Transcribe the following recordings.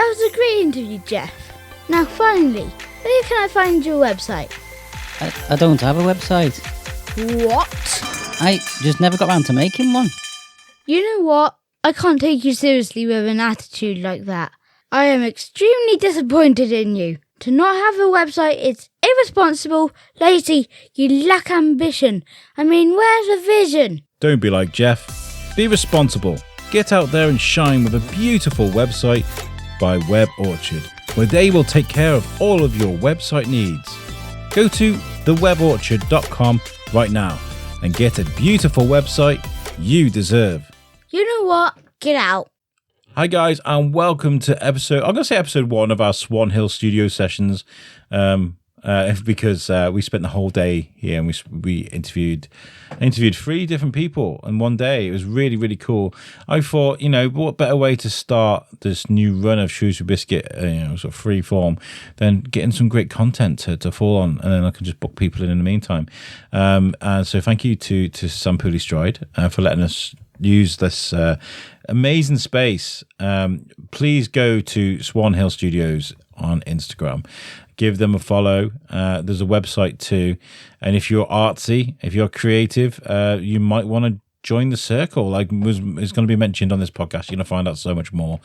That was a great interview, Jeff. Now finally, where can I find your website? I don't have a website. What? I just never got around to making one. You know what? I can't take you seriously with an attitude like that. I am extremely disappointed in you. To not have a website is irresponsible, lazy, you lack ambition. I mean, where's the vision? Don't be like Jeff. Be responsible. Get out there and shine with a beautiful website by Web Orchard, where they will take care of all of your website needs. Go to theweborchard.com right now and get a beautiful website you deserve. You know what? Get out. Hi guys, and welcome to episode 1 of our Swan Hill Studio Sessions. Because we spent the whole day here and we interviewed 3 different people in one day. It was really, really cool. I thought, what better way to start this new run of Shrewsbury Biscuit, sort of free form, than getting some great content to fall on, and then I can just book people in the meantime. And so thank you to Swan Pooley-Stride for letting us use this amazing space. Please go to Swan Hill Studios on Instagram. Give them a follow. There's a website too. And if you're artsy, if you're creative, you might want to join the circle. Like is going to be mentioned on this podcast. You're going to find out so much more.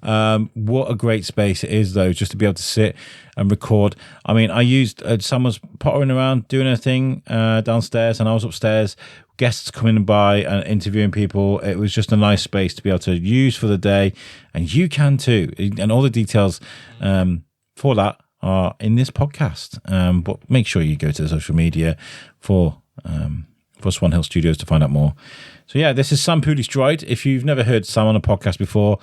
What a great space it is, though, just to be able to sit and record. I mean, I used Sam was pottering around doing her thing downstairs, and I was upstairs. Guests coming by and interviewing people. It was just a nice space to be able to use for the day, and you can too. And all the details for that are in this podcast. But make sure you go to the social media for Swan Hill Studios to find out more. So yeah, this is Swan Pooley-Stride. If you've never heard Sam on a podcast before,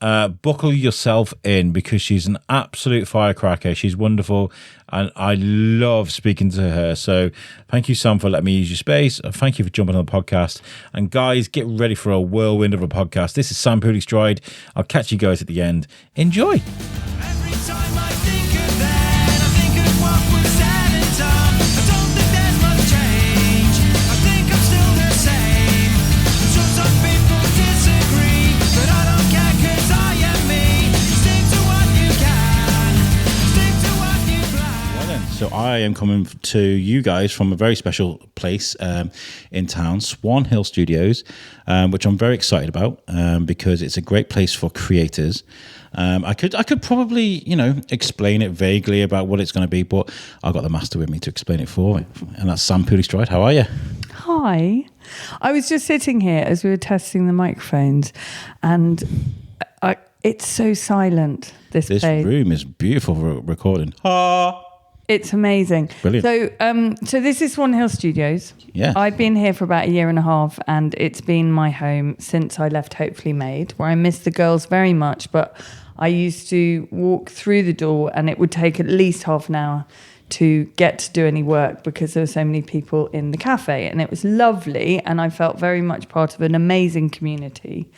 buckle yourself in, because she's an absolute firecracker. She's wonderful, and I love speaking to her. So thank you, Sam, for letting me use your space. Thank you for jumping on the podcast. And guys, get ready for a whirlwind of a podcast. This is Swan Pooley-Stride. I'll catch you guys at the end. Enjoy. Every time I think of that, I think of what was said and done. I don't think there's much change. I think I'm still the same. I'm sure some people disagree, but I don't care, 'cause I am me. Stick to what you can. Stick to what you plan. Well then, so I am coming to you guys from a very special place in town, Swan Hill Studios, which I'm very excited about because it's a great place for creators. I could probably, explain it vaguely about what it's going to be, but I've got the master with me to explain it for me, and that's Swan Pooley-Stride. How are you? Hi. I was just sitting here as we were testing the microphones, and it's so silent, this This place. room is beautiful for recording. It's amazing. Brilliant. So this is Swan Hill Studios. Yeah. I've been here for about a year and a half, and it's been my home since I left Hopefully Made, where I miss the girls very much, but I used to walk through the door and it would take at least half an hour to get to do any work because there were so many people in the cafe, and it was lovely, and I felt very much part of an amazing community,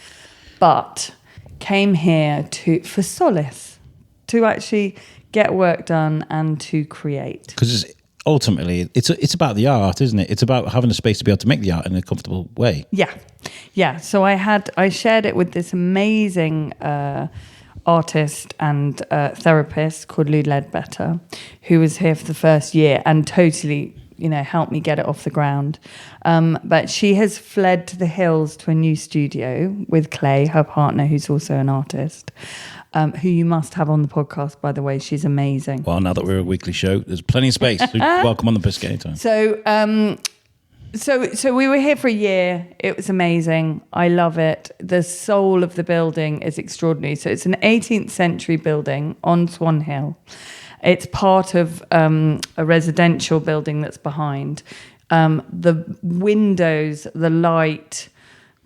but came here for solace, to actually get work done and to create. Because ultimately, it's about the art, isn't it? It's about having a space to be able to make the art in a comfortable way. Yeah. So I shared it with this amazing artist and therapist called Lou Ledbetter, who was here for the first year and totally, helped me get it off the ground. But she has fled to the hills to a new studio with Clay, her partner, who's also an artist. Who you must have on the podcast, by the way. She's amazing. Well, now that we're a weekly show, there's plenty of space. So welcome on the Biscuit anytime. So we were here for a year. It was amazing. I love it. The soul of the building is extraordinary. So it's an 18th century building on Swan Hill. It's part of a residential building that's behind. The windows, the light,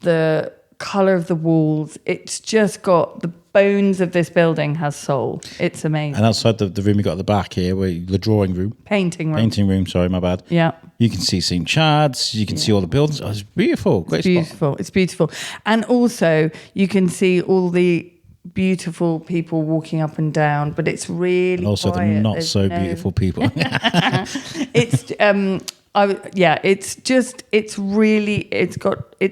the colour of the walls, it's just got the bones of this building has soul. It's amazing. And outside the room you got at the back here, the drawing room. Painting room, sorry, my bad. Yeah. You can see St. Chad's, you can see all the buildings. Oh, it's beautiful. Great spot. It's beautiful. And also you can see all the beautiful people walking up and down, but it's really and also quiet. the not so beautiful people. It's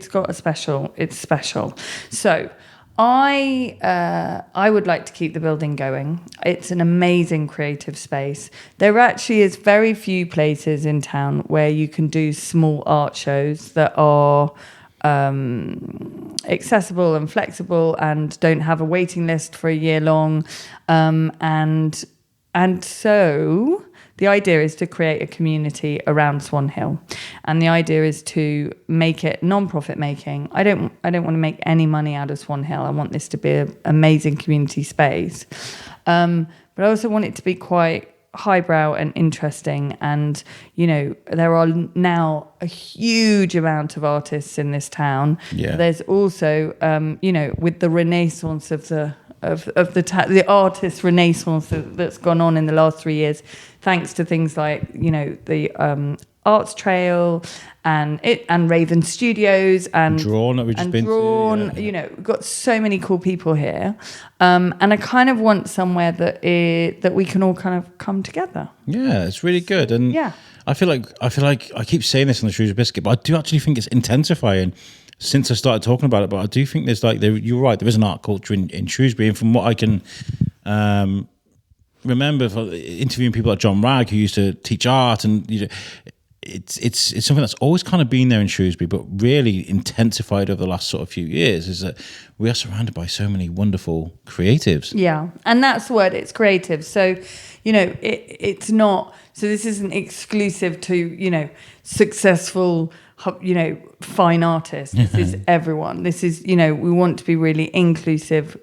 got a special. It's special. So I would like to keep the building going. It's an amazing creative space. There actually is very few places in town where you can do small art shows that are accessible and flexible and don't have a waiting list for a year long. And so the idea is to create a community around Swan Hill, and the idea is to make it non-profit making. I don't want to make any money out of Swan Hill. I want this to be an amazing community space, but I also want it to be quite highbrow and interesting. And there are now a huge amount of artists in this town. Yeah. There's also with the renaissance of the artist renaissance that's gone on in the last 3 years, thanks to things like the Arts Trail and Raven Studios and Drawn that we've just been to. Yeah. We've got so many cool people here, and I kind of want somewhere that we can all kind of come together. Yeah, it's really good, and Yeah. I feel like I keep saying this on the Shrewsbury Biscuit, but I do actually think it's intensifying since I started talking about it. But I do think there's you're right, there is an art culture in Shrewsbury, and from what I can remember for interviewing people like John Ragg, who used to teach art, and it's something that's always kind of been there in Shrewsbury, but really intensified over the last sort of few years, is that we are surrounded by so many wonderful creatives. Yeah, and that's the word, it's creative. So, it's not, so this isn't exclusive to, successful, fine artists. This is everyone. This is, we want to be really inclusive.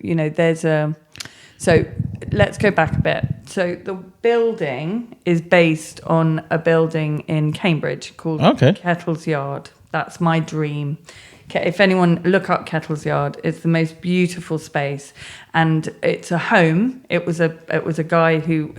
So let's go back a bit. So the building is based on a building in Cambridge called Kettle's Yard. That's my dream. If anyone look up Kettle's Yard, it's the most beautiful space, and it's a home. It was a guy who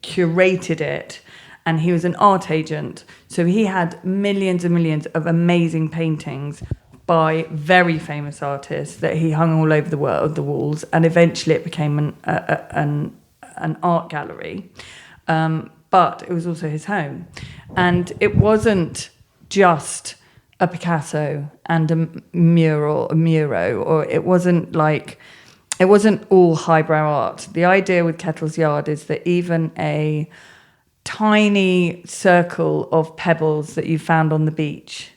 curated it, and he was an art agent. So he had millions and millions of amazing paintings by very famous artists that he hung all over the world, the walls, and eventually it became an art gallery. But it was also his home, and it wasn't just a Picasso and a Muro, or it wasn't all highbrow art. The idea with Kettle's Yard is that even a tiny circle of pebbles that you found on the beach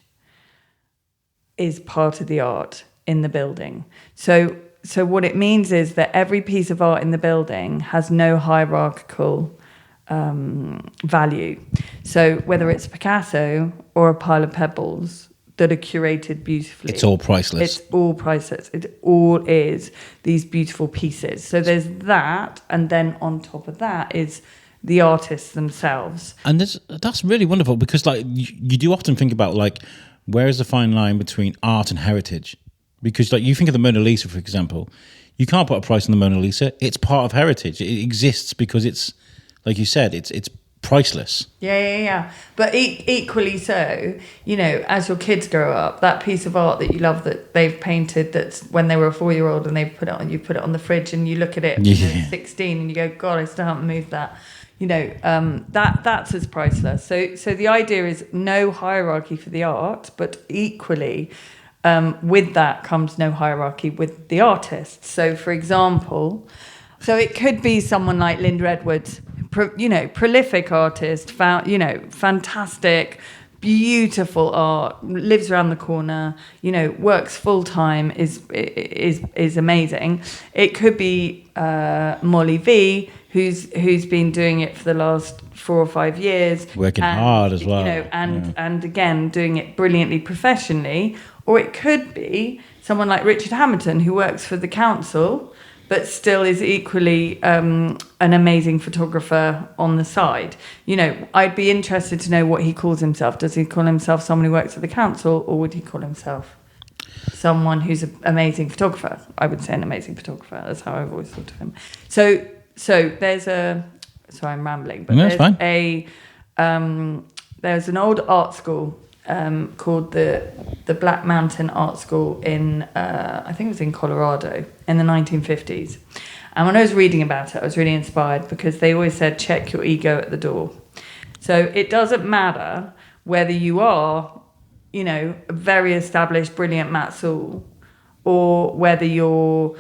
is part of the art in the building. So what it means is that every piece of art in the building has no hierarchical value. So whether it's Picasso or a pile of pebbles that are curated beautifully, It's all priceless. It's all priceless. It all is these beautiful pieces. So there's that, and then on top of that is the artists themselves. And that's really wonderful, because you do often think about where is the fine line between art and heritage? Because you think of the Mona Lisa, for example, you can't put a price on the Mona Lisa. It's part of heritage. It exists because it's, like you said, it's priceless. Yeah. But equally so, as your kids grow up, that piece of art that you love that they've painted, that's when they were a 4-year-old, and you put it on the fridge and you look at it when you're 16 and you go, God, I still haven't moved that. That's as priceless. So the idea is no hierarchy for the art, but equally with that comes no hierarchy with the artists. So for example, it could be someone like Linda Edwards, prolific artist, fantastic, beautiful art, lives around the corner, works full time, is amazing. It could be Molly V, who's been doing it for the last 4 or 5 years, working hard as well, and again doing it brilliantly professionally. Or it could be someone like Richard Hamilton, who works for the council but still is equally an amazing photographer on the side. I'd be interested to know what he calls himself. Does he call himself someone who works at the council, or would he call himself someone who's an amazing photographer? I would say an amazing photographer. That's how I've always thought of him. So there's a... Sorry, I'm rambling. But there's an old art school called the Black Mountain Art School in, I think it was in Colorado, in the 1950s. And when I was reading about it, I was really inspired, because they always said, check your ego at the door. So it doesn't matter whether you are you know, a very established, brilliant Matt Sewell, or whether you're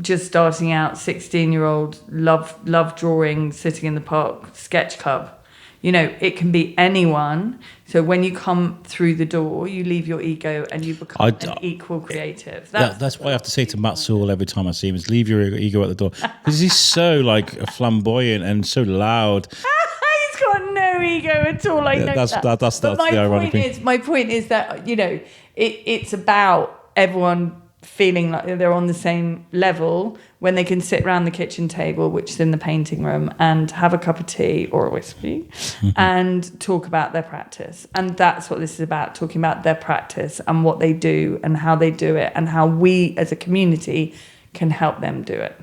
just starting out, 16-year-old, love drawing, sitting in the park, sketch club. You know, it can be anyone. So when you come through the door, you leave your ego and you become an equal creative. That's what I have to say to Matt Sewell every time I see him, is leave your ego at the door. Because he's so like flamboyant and so loud. He's got no ego at all. I know That's but the ironic thing. my point is that, you know, it's about everyone feeling like they're on the same level when they can sit around the kitchen table, which is in the painting room, and have a cup of tea or a whiskey and talk about their practice. And that's what this is about, talking about their practice and what they do and how they do it and how we as a community can help them do it.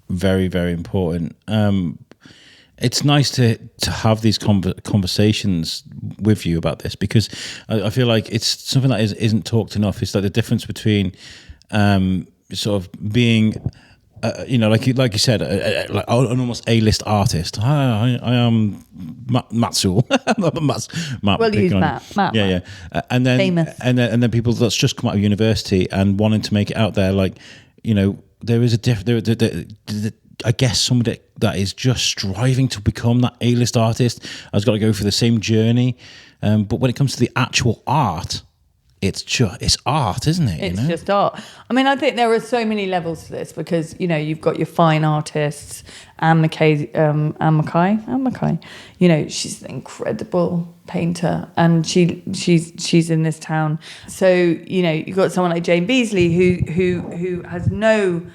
Very, very important. It's nice to have these conversations with you about this, because I feel like it's something that isn't talked enough. It's like the difference between sort of being, you know, like you said, like an almost A-list artist. Hi, I am Matt Sewell. Matt. We'll use Matt. Yeah. And then famous. And then people that's just come out of university and wanting to make it out there, like, you know, there is a I guess somebody that is just striving to become that A-list artist has got to go through the same journey. But when it comes to the actual art, it's art, isn't it? It's just art. I mean, I think there are so many levels to this, because, you know, you've got your fine artists, Anne Mackay. You know, she's an incredible painter, and she's in this town. So, you know, you've got someone like Jane Beasley who has no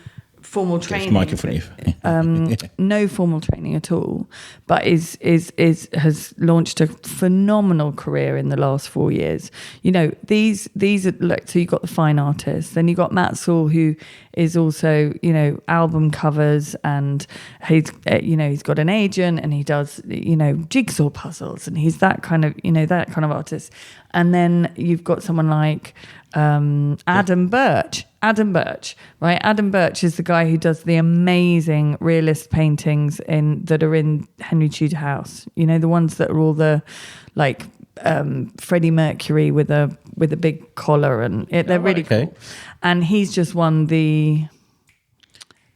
formal training, mic in front of you. No formal training at all, but has launched a phenomenal career in the last 4 years. You know, these are, look, so you've got the fine artists, then you've got Matt Sewell, who is also, you know, album covers, and he's got an agent, and he does, you know, jigsaw puzzles, and he's that kind of artist. And then you've got someone like Adam Birch, right? Adam Birch is the guy who does the amazing realist paintings that are in Henry Tudor House. You know, the ones that are all the like Freddie Mercury with a big collar, and they're really cool. And he's just won the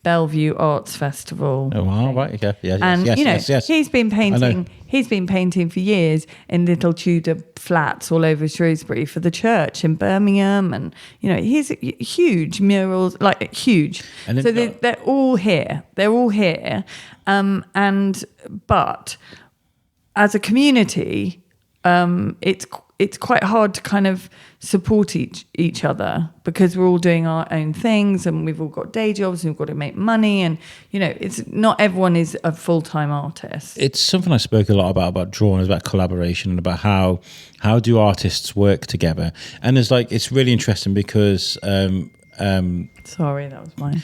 Bellevue Arts Festival. Oh wow! Right, okay, yes. He's been painting. He's been painting for years in little Tudor flats all over Shrewsbury for the church in Birmingham, and you know, he's huge murals, like huge. And so they're all here. They're all here, but as a community, it's quite hard to kind of support each other, because we're all doing our own things, and we've all got day jobs, and we've got to make money, and you know, it's not everyone is a full-time artist. It's something I spoke a lot about drawing, is about collaboration, and about how do artists work together. And there's like, it's really interesting because sorry, that was mine.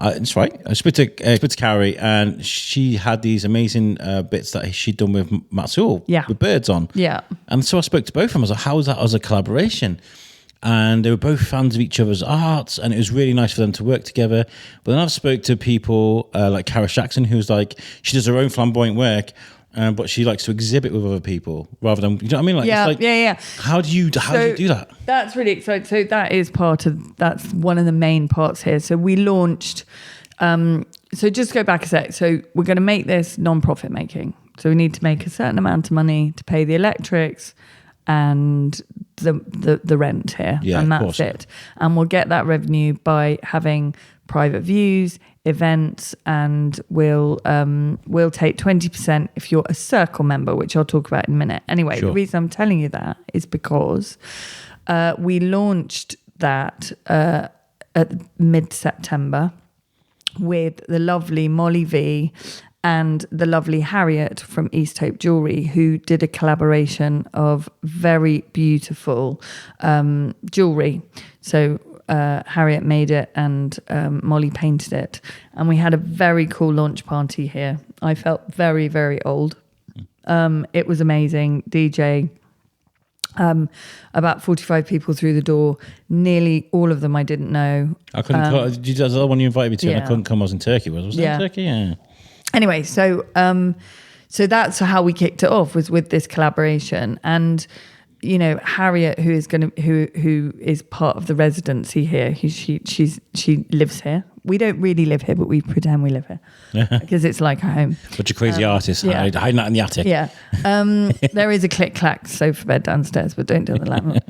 That's right. I spoke to Carrie, and she had these amazing bits that she'd done with Matt Sewell, with birds on. Yeah. And so I spoke to both of them. I was like, how was that as a collaboration? And they were both fans of each other's arts, and it was really nice for them to work together. But then I've spoke to people like Cara Jackson, who's like, she does her own flamboyant work, but she likes to exhibit with other people rather than, you know what I mean? Like, yeah, it's like, How do you do that? That's really exciting. So that's one of the main parts here. So we launched, so just go back a sec. So we're going to make this non-profit making. So we need to make a certain amount of money to pay the electrics and the rent here. Yeah, and of that's course. it. And we'll get that revenue by having private views, events, and we'll take 20% if you're a Circle member, which I'll talk about in a minute. Anyway, Sure. The reason I'm telling you that is because we launched that at mid-September with the lovely Molly V and the lovely Harriet from East Hope Jewellery, who did a collaboration of very beautiful jewellery. So Harriet made it, and Molly painted it, and we had a very cool launch party here. I felt very, very old. It was amazing. DJ, about 45 people through the door. Nearly all of them I didn't know. I couldn't come. That's the other one you invited me to, and I Yeah. couldn't come. I was in Turkey. Was it in Turkey? Yeah. Anyway, so that's how we kicked it off, was with this collaboration. And Harriet, who is part of the residency here. She lives here. We don't really live here, but we pretend we live here because it's like a home. But you're crazy artists hiding out in the attic. Yeah. There is a click-clack sofa bed downstairs, but don't tell the landlord.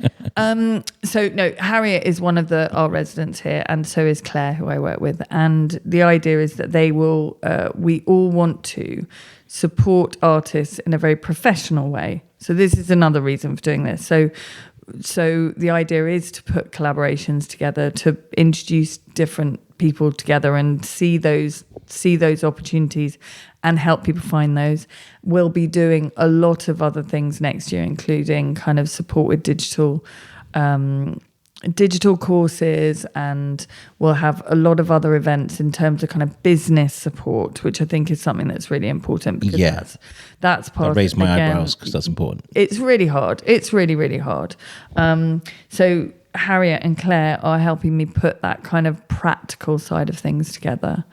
So no, Harriet is one of our residents here, and so is Claire, who I work with. And the idea is that they will, we all want to support artists in a very professional way. So this is another reason for doing this. So the idea is to put collaborations together, to introduce different people together and see those opportunities and help people find those. We'll be doing a lot of other things next year, including kind of support with digital courses, and we'll have a lot of other events in terms of kind of business support, which I think is something that's really important, because that's part. I raise my eyebrows because that's important. It's really hard. It's really, really hard. So Harriet and Claire are helping me put that kind of practical side of things together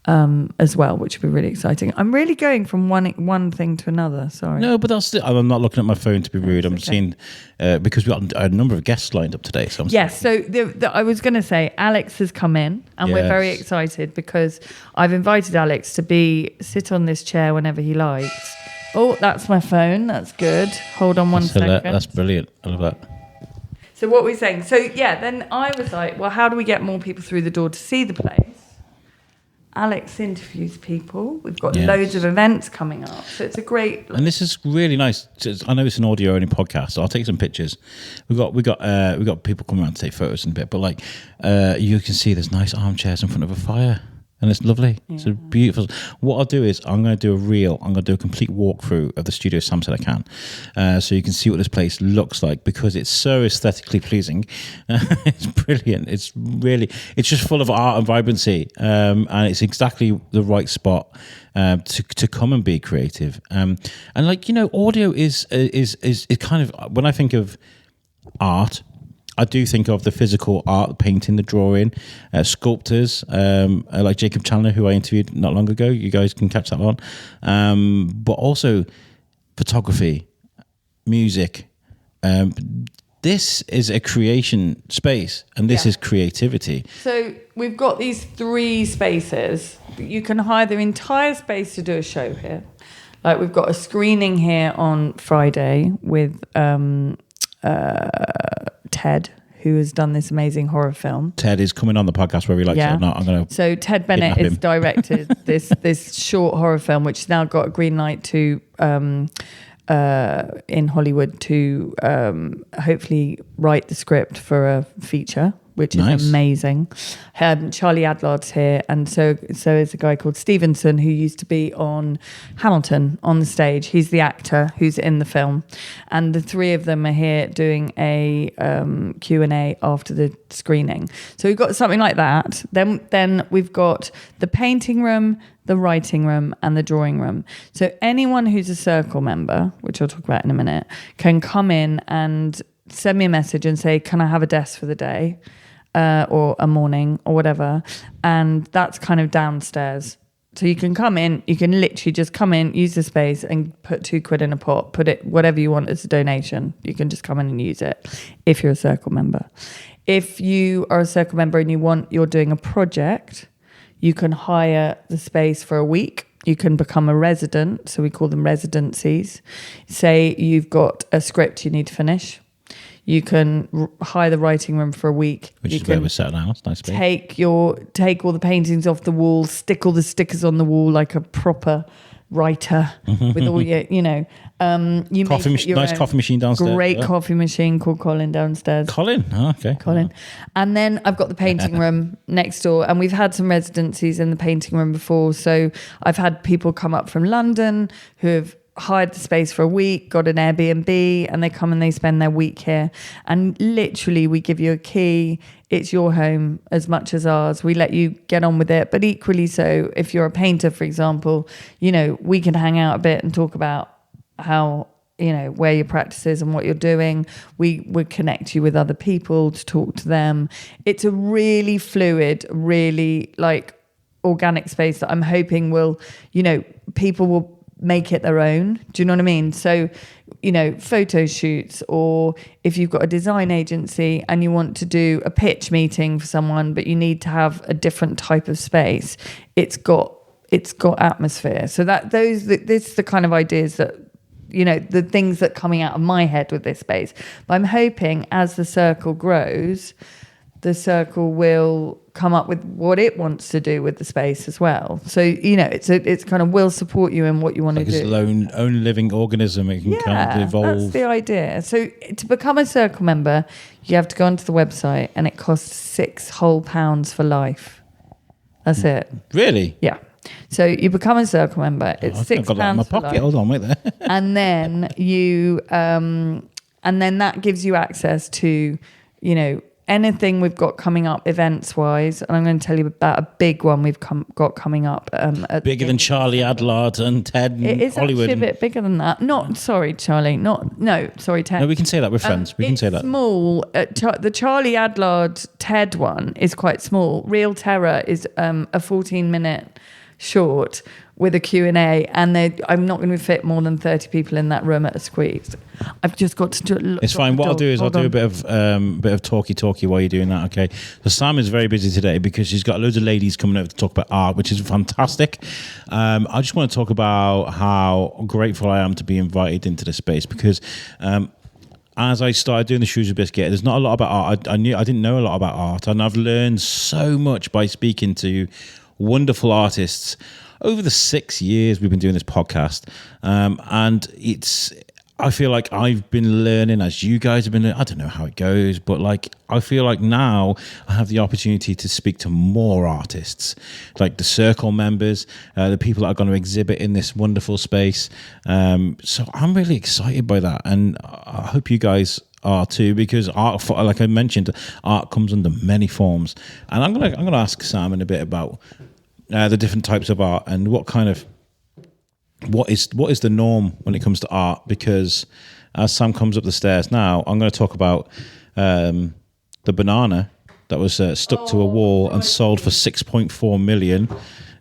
as well, which will be really exciting. I'm really going from one thing to another. Sorry. No, but I'm not looking at my phone to be rude. I'm seeing because we've got a number of guests lined up today. So So I was going to say Alex has come in, and we're very excited because I've invited Alex to sit on this chair whenever he likes. Oh, that's my phone. That's good. Hold on one second. That's brilliant. I love that. So what we're saying. So then I was like, well, how do we get more people through the door to see the place? Alex interviews people. We've got loads of events coming up, so it's a great. And this is really nice. I know it's an audio only podcast, so I'll take some pictures. We got people coming around to take photos in a bit, but you can see there's nice armchairs in front of a fire. And it's lovely. Yeah. It's beautiful. What I'll do is I'm going to do a reel. I'm going to do a complete walkthrough of the studio as Sam said I can. So you can see what this place looks like, because it's so aesthetically pleasing. It's brilliant. It's just full of art and vibrancy. And it's exactly the right spot to come and be creative. And audio is kind of, when I think of art, I do think of the physical art, the painting, the drawing, sculptors like Jacob Chandler, who I interviewed not long ago. You guys can catch that on. But also photography, music. This is a creation space, and this is creativity. So we've got these 3 spaces. You can hire the entire space to do a show here. Like, we've got a screening here on Friday with Ted, who has done this amazing horror film. Ted is coming on the podcast whether he likes it or not. So Ted Bennett has directed this short horror film, which has now got a green light to in Hollywood to hopefully write the script for a feature, which is amazing. Charlie Adlard's here, and so is a guy called Stevenson, who used to be on Hamilton on the stage. He's the actor who's in the film, and the 3 of them are here doing a Q&A after the screening. So we've got something like that. Then we've got the painting room, the writing room, and the drawing room. So anyone who's a Circle member, which I'll talk about in a minute, can come in and send me a message and say, can I have a desk for the day? Or a morning or whatever, and that's kind of downstairs. So you can come in, you can literally just come in, use the space, and put £2 in a pot, put it whatever you want as a donation. You can just come in and use it if you're a Circle member. If you are a Circle member and you're doing a project, you can hire the space for a week. You can become a resident, so we call them residencies. Say you've got a script you need to finish. You can hire the writing room for a week. Which is where we're sat now. It's nice. Take all the paintings off the wall, stick all the stickers on the wall like a proper writer with all your, nice coffee machine downstairs. Great coffee machine called Colin downstairs. Colin? Oh, okay. Colin. And then I've got the painting room next door, and we've had some residencies in the painting room before. So I've had people come up from London who have hired the space for a week, got an Airbnb, and they come and they spend their week here. And literally, we give you a key. It's your home as much as ours. We let you get on with it. But equally so, if you're a painter, for example, we can hang out a bit and talk about how, where your practice is and what you're doing. We would connect you with other people to talk to them. It's a really fluid, really organic space that I'm hoping will, people will make it their own. Do you know what I mean? So, you know, photo shoots, or if you've got a design agency and you want to do a pitch meeting for someone, but you need to have a different type of space, it's got atmosphere. So this is the kind of ideas that, you know, the things that are coming out of my head with this space. But I'm hoping as the circle grows, the circle will come up with what it wants to do with the space as well. So, you know, it's kind of will support you in what you want to do. It's its own living organism. It can kind of evolve. That's the idea. So to become a circle member, you have to go onto the website, and it costs £6 whole for life. That's it. Really? Yeah. So you become a circle member. It's £6 I've got that in my for pocket. life. Hold on, wait there. And then then that gives you access to, you know, anything we've got coming up events wise. And I'm going to tell you about a big one we've got coming up. Bigger than Charlie Adlard and Ted and it is Hollywood. actually a bit bigger than that. Sorry, Charlie. Sorry, Ted. No, we can say that. We're friends. We can say that. Small. The Charlie Adlard Ted one is quite small. Real Terror is a 14-minute short with a Q&A, and I'm not going to fit more than 30 people in that room at a squeeze. I've just got to do. It's fine. What I'll do is I'll do a bit of talky while you're doing that. Okay. So Sam is very busy today because she's got loads of ladies coming over to talk about art, which is fantastic. I just want to talk about how grateful I am to be invited into this space because. As I started doing the Shrewsbury Biscuit, there's not a lot about art. I didn't know a lot about art, and I've learned so much by speaking to wonderful artists over the 6 years we've been doing this podcast. And I feel like I've been learning as you guys have been learning. I don't know how it goes, but like I feel like now I have the opportunity to speak to more artists, like the circle members, the people that are going to exhibit in this wonderful space. So I'm really excited by that, and I hope you guys are too, because art, like I mentioned, art comes under many forms. And I'm gonna ask Sam in a bit about the different types of art and what is the norm when it comes to art, because as Sam comes up the stairs now, I'm going to talk about the banana that was stuck to a wall and sold for 6.4 million.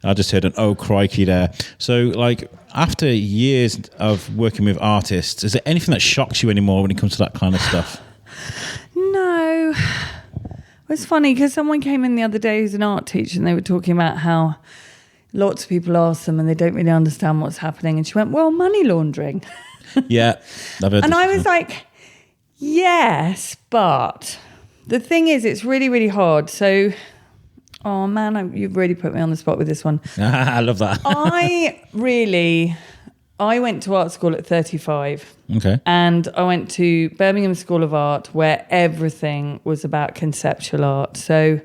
I just heard an oh crikey there. So like after years of working with artists, is there anything that shocks you anymore when it comes to that kind of stuff? No. It's funny because someone came in the other day who's an art teacher, and they were talking about how lots of people ask them and they don't really understand what's happening. And she went, well, money laundering. Yeah. And I was like, yes, but the thing is, it's really, really hard. So, oh man, you've really put me on the spot with this one. I love that. I went to art school at 35. Okay. And I went to Birmingham School of Art, where everything was about conceptual art. So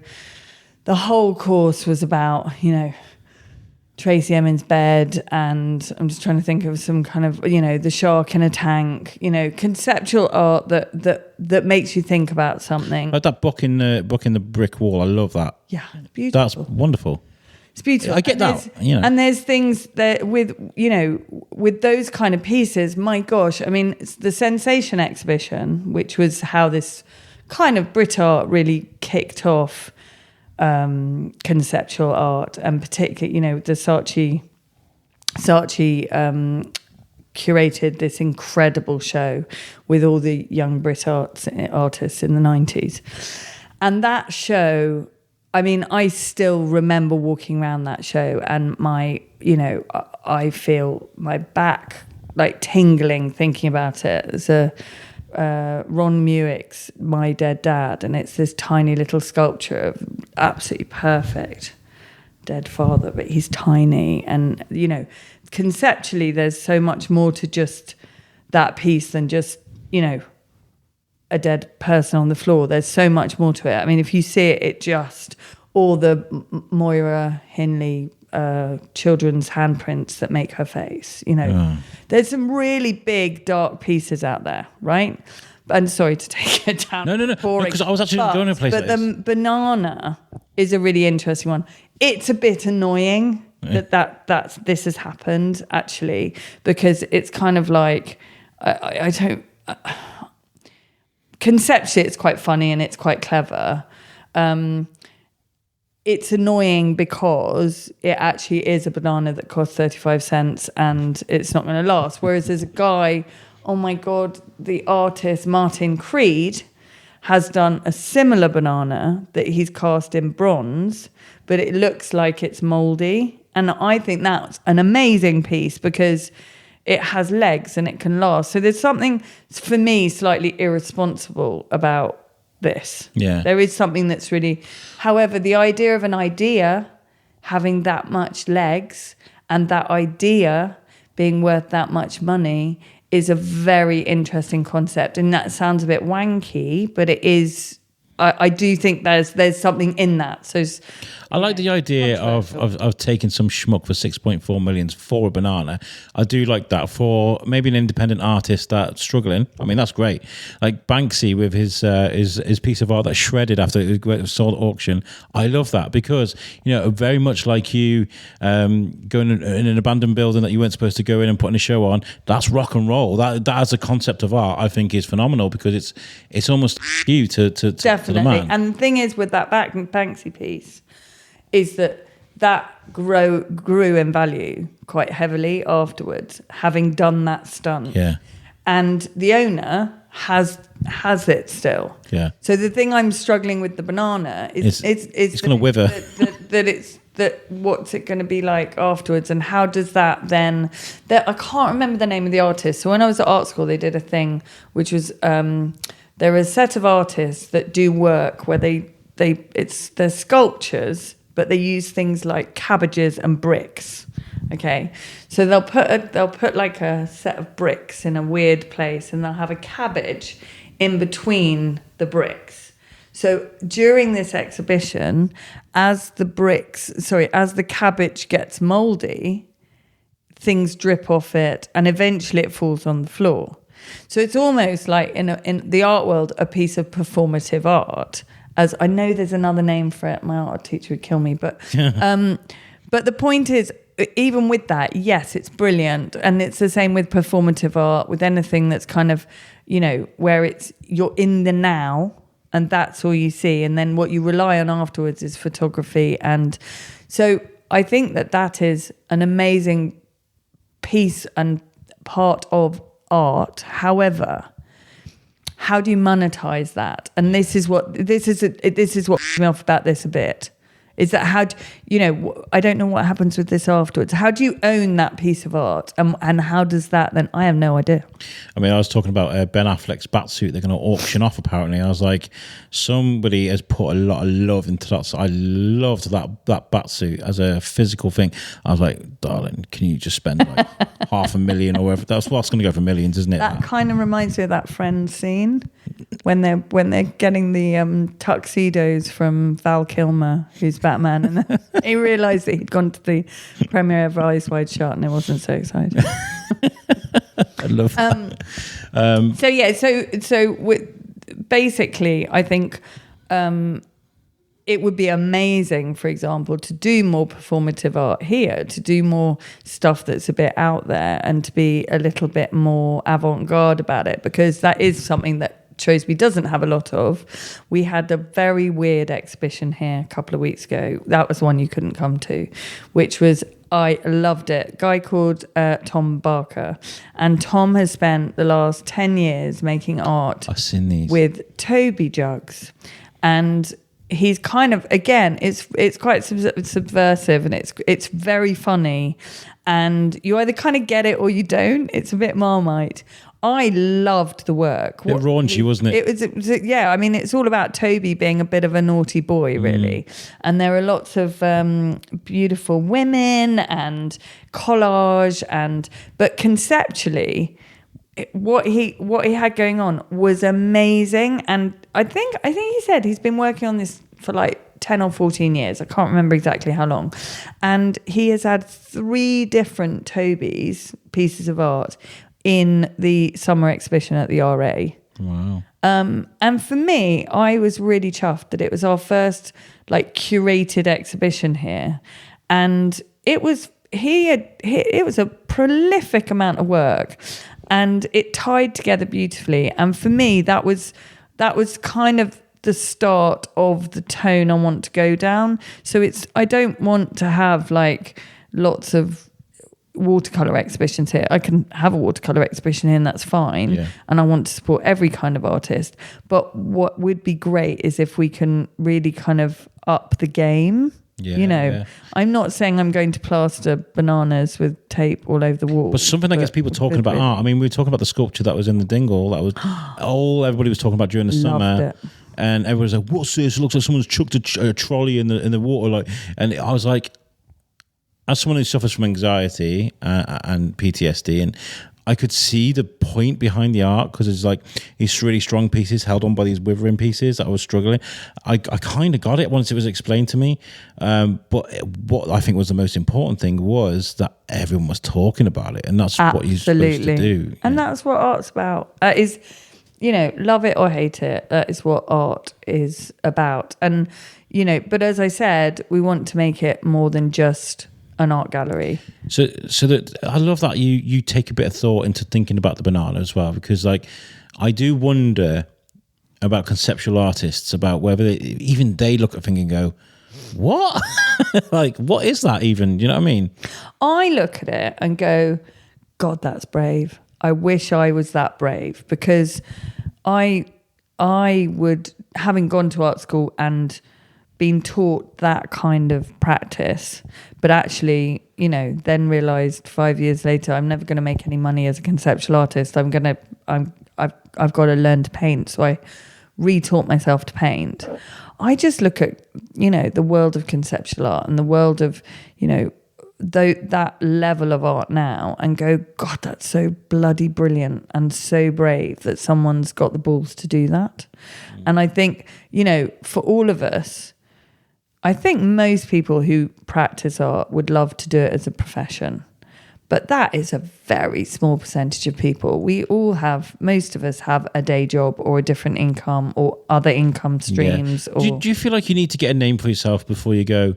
the whole course was about, you know, Tracy Emin's bed, and I'm just trying to think of some kind of, you know, the shark in a tank, you know, conceptual art that makes you think about something. Like that book in the brick wall. I love that. Yeah, beautiful. That's wonderful. It's beautiful. I get that. You know. And there's things that with those kind of pieces, my gosh, I mean, it's the Sensation exhibition, which was how this kind of Brit art really kicked off conceptual art, and particularly, you know, the Saatchi curated this incredible show with all the young Brit artists in the 90s. And that show, I mean, I still remember walking around that show, and I feel my back like tingling thinking about it. There's a Ron Muick's My Dead Dad, and it's this tiny little sculpture of absolutely perfect dead father, but he's tiny, and you know, conceptually there's so much more to just that piece than just, you know, a dead person on the floor. There's so much more to it. I mean, if you see it just, or the Moira Hindley children's handprints that make her face, you know, there's some really big dark pieces out there, right? And sorry to take it down. No, because I was actually going to a place like this. But the banana is a really interesting one. It's a bit annoying that this has happened, actually, because it's kind of like I don't. Conceptually, it's quite funny and it's quite clever. it's annoying because it actually is a banana that costs 35 cents and it's not going to last. Whereas there's a guy, oh my God, the artist Martin Creed has done a similar banana that he's cast in bronze, but it looks like it's moldy. And I think that's an amazing piece because it has legs and it can last. So there's something, for me, slightly irresponsible about this. Yeah. There is something that's really... However, the idea of an idea having that much legs and that idea being worth that much money is a very interesting concept. And that sounds a bit wanky, but it is... I do think there's something in that. So I like the idea of taking some schmuck for 6.4 million for a banana. I do like that for maybe an independent artist that's struggling. I mean, that's great. Like Banksy with his piece of art that's shredded after it was sold at auction. I love that because, you know, very much like you going in an abandoned building that you weren't supposed to go in and putting a show on. That's rock and roll. That as a concept of art, I think is phenomenal because it's almost you to Definitely. And the thing is with that Banksy piece is that grew in value quite heavily afterwards, having done that stunt. Yeah. And the owner has it still. Yeah. So the thing I'm struggling with the banana is it's going to wither. that what's it going to be like afterwards, and how does that then? I can't remember the name of the artist. So when I was at art school, they did a thing which was there are a set of artists that do work where they're sculptures, but they use things like cabbages and bricks. Okay, so they'll put like a set of bricks in a weird place, and they'll have a cabbage in between the bricks. So during this exhibition, as the cabbage gets mouldy, things drip off it, and eventually it falls on the floor. So it's almost like in the art world, a piece of performative art. As I know there's another name for it, my art teacher would kill me, but the point is, even with that, yes, it's brilliant, and it's the same with performative art, with anything that's kind of, you know, where you're in the now, and that's all you see, and then what you rely on afterwards is photography. And so I think that is an amazing piece and part of art. However, how do you monetize that? And this is what pissed me off about this a bit, is that I don't know what happens with this afterwards. How do you own that piece of art? And how does that then? I have no idea. I mean, I was talking about Ben Affleck's batsuit they're going to auction off, apparently. I was like, somebody has put a lot of love into that. So I loved that batsuit as a physical thing. I was like, darling, can you just spend like $500,000 or whatever? That's what's going to go for millions, isn't it? That kind of reminds me of that Friends scene when they're getting the tuxedos from Val Kilmer, who's Batman, and then he realised that he'd gone to the premiere of Eyes Wide Shut and it wasn't so exciting. I love that. Basically, I think it would be amazing, for example, to do more performative art here, to do more stuff that's a bit out there and to be a little bit more avant-garde about it, because that is something that Shrewsbury doesn't have a lot of. We had a very weird exhibition here a couple of weeks ago. That was one you couldn't come to, which was, I loved it. A guy called Tom Barker. And Tom has spent the last 10 years making art I've seen these with Toby jugs. And he's kind of, again, it's quite subversive, and it's very funny. And you either kind of get it or you don't. It's a bit Marmite. I loved the work. A bit raunchy, wasn't it? It was, yeah. I mean, it's all about Toby being a bit of a naughty boy, really. And there are lots of beautiful women and collage, but conceptually, what he had going on was amazing. And I think he said he's been working on this for like 10 or 14 years. I can't remember exactly how long. And he has had 3 different Tobys pieces of art in the summer exhibition at the RA. Wow. And for me, I was really chuffed that it was our first like curated exhibition here. And it was a prolific amount of work, and it tied together beautifully. And for me, that was kind of the start of the tone I want to go down. So I don't want to have like lots of watercolor exhibitions here. I can have a watercolor exhibition here and that's fine. Yeah. And I want to support every kind of artist. But what would be great is if we can really kind of up the game. Yeah, you know, yeah. I'm not saying I'm going to plaster bananas with tape all over the wall. But something that gets people talking about art. I mean, we were talking about the sculpture that was in the Dingle. That was everybody was talking about during the summer. It. And everyone's like, "What's this? It looks like someone's chucked a trolley in the water." Like, and I was like, as someone who suffers from anxiety and PTSD, and I could see the point behind the art because it's like these really strong pieces held on by these withering pieces that I was struggling. I kind of got it once it was explained to me. But what I think was the most important thing was that everyone was talking about it, and that's what you're supposed to do. And that's what art's about. Is, you know, love it or hate it. That is what art is about. And, you know, but as I said, we want to make it more than just an art gallery. So that I love that you take a bit of thought into thinking about the banana as well, because like I do wonder about conceptual artists, about whether even they look at things and go, what? Like, what is that even? You know what I mean? I look at it and go, God, that's brave. I wish I was that brave, because I would, having gone to art school and been taught that kind of practice, but actually, you know, then realized 5 years later, I'm never going to make any money as a conceptual artist. I've got to learn to paint. So I retaught myself to paint. I just look at, you know, the world of conceptual art and the world of, you know, that level of art now and go, God, that's so bloody brilliant and so brave that someone's got the balls to do that. And I think, you know, for all of us, I think most people who practice art would love to do it as a profession, but that is a very small percentage of people. We all have, most of us have a day job or a different income or other income streams. Yeah. Or do you feel like you need to get a name for yourself before you go,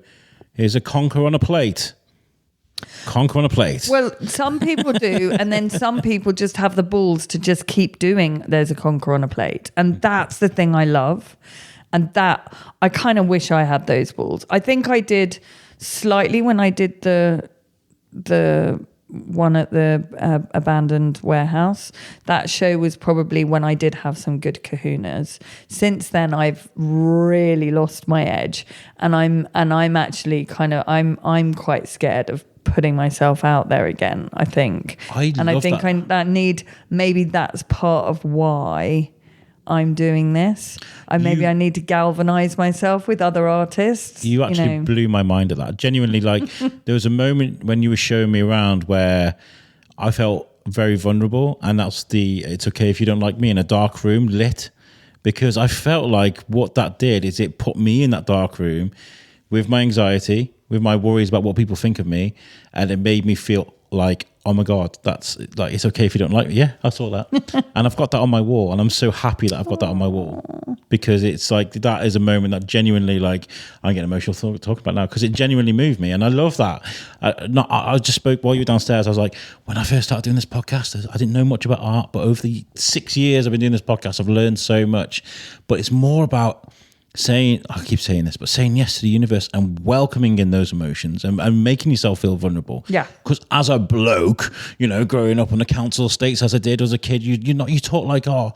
here's a conker on a plate? Conker on a plate. Well, some people do, and then some people just have the balls to just keep doing there's a conker on a plate. And that's the thing I love. And that, I kind of wish I had those balls. I think I did slightly when I did the one at the abandoned warehouse. That show was probably when I did have some good kahunas. Since then, I've really lost my edge, and I'm actually kind of I'm quite scared of putting myself out there again. I think, maybe that's part of why I'm doing this. I need to galvanize myself with other artists. You actually blew my mind at that. Genuinely, like there was a moment when you were showing me around where I felt very vulnerable, and that's it's okay if you don't like me in a dark room lit, because I felt like what that did is it put me in that dark room with my anxiety, with my worries about what people think of me, and it made me feel like, oh my God, that's like, it's okay if you don't like me. Yeah, I saw that. And I've got that on my wall, and I'm so happy that I've got that on my wall, because it's like, that is a moment that genuinely, like, I'm getting emotional talking about now, because it genuinely moved me. And I love that. I just spoke while you were downstairs. I was like, when I first started doing this podcast, I didn't know much about art, but over the 6 years I've been doing this podcast, I've learned so much. But it's more about saying, I keep saying this, but saying yes to the universe and welcoming in those emotions and making yourself feel vulnerable. Yeah. Because as a bloke, you know, growing up on the council estates as I did as a kid, you talk like, you're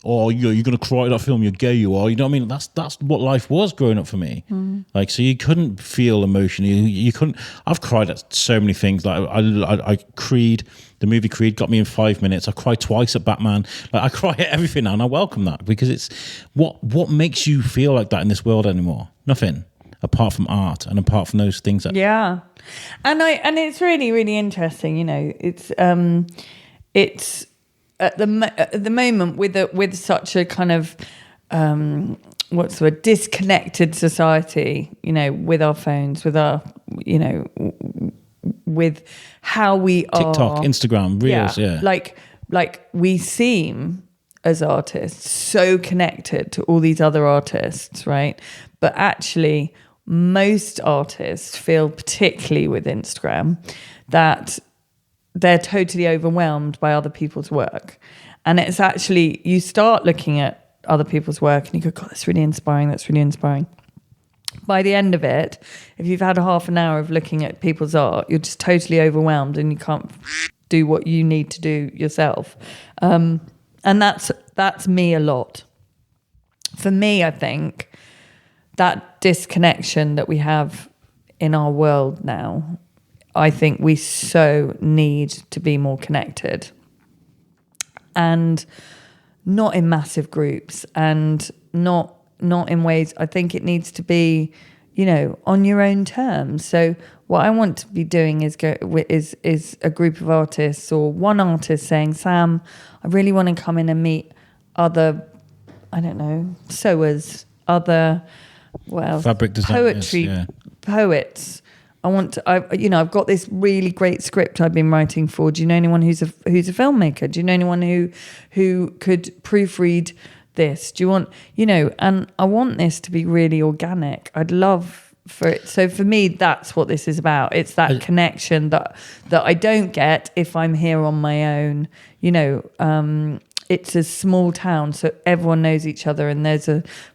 going to cry at that film, you're gay, you are. You know what I mean? That's what life was growing up for me. Like, so you couldn't feel emotion. You couldn't. I've cried at so many things. Like I Creed. The movie Creed got me in 5 minutes. I cried twice at Batman. Like, I cry at everything now, and I welcome that, because it's what makes you feel like that in this world anymore? Nothing, apart from art and apart from those things. And it's really, really interesting. You know, it's at the moment with such a kind of what's the word, disconnected society. You know, with our phones, with our with how we are, TikTok, Instagram, Reels, yeah. Like we seem as artists so connected to all these other artists, right? But actually, most artists feel, particularly with Instagram, that they're totally overwhelmed by other people's work. And it's actually, you start looking at other people's work and you go, God, that's really inspiring. That's really inspiring. By the end of it, if you've had a half an hour of looking at people's art, you're just totally overwhelmed and you can't do what you need to do yourself. And that's me a lot. For me, I think that disconnection that we have in our world now, I think we so need to be more connected. And not in massive groups and not in ways. I think it needs to be, on your own terms. So what I want to be doing is a group of artists or one artist saying, Sam, I really want to come in and meet other, I don't know, sewers, other, fabric designers, poetry, poets. I've got this really great script I've been writing for. Do you know anyone who's a filmmaker? Do you know anyone who could proofread this? Do you want, and I want this to be really organic. I'd love for it. So for me, that's what this is about. It's that connection that I don't get if I'm here on my own. It's a small town, so everyone knows each other, and there's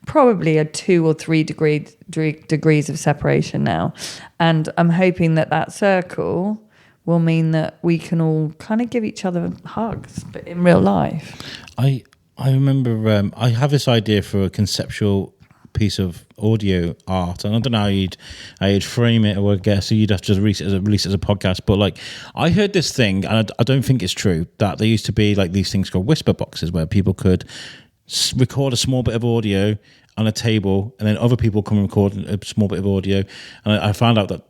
probably a 2 or 3 degrees of separation now. And I'm hoping that circle will mean that we can all kind of give each other hugs, but in real life. I remember I have this idea for a conceptual piece of audio art, and I don't know how you'd frame it, or I guess you'd have to release it as a podcast. But like, I heard this thing, and I don't think it's true, that there used to be like these things called whisper boxes where people could record a small bit of audio on a table, and then other people come and record a small bit of audio. And I found out that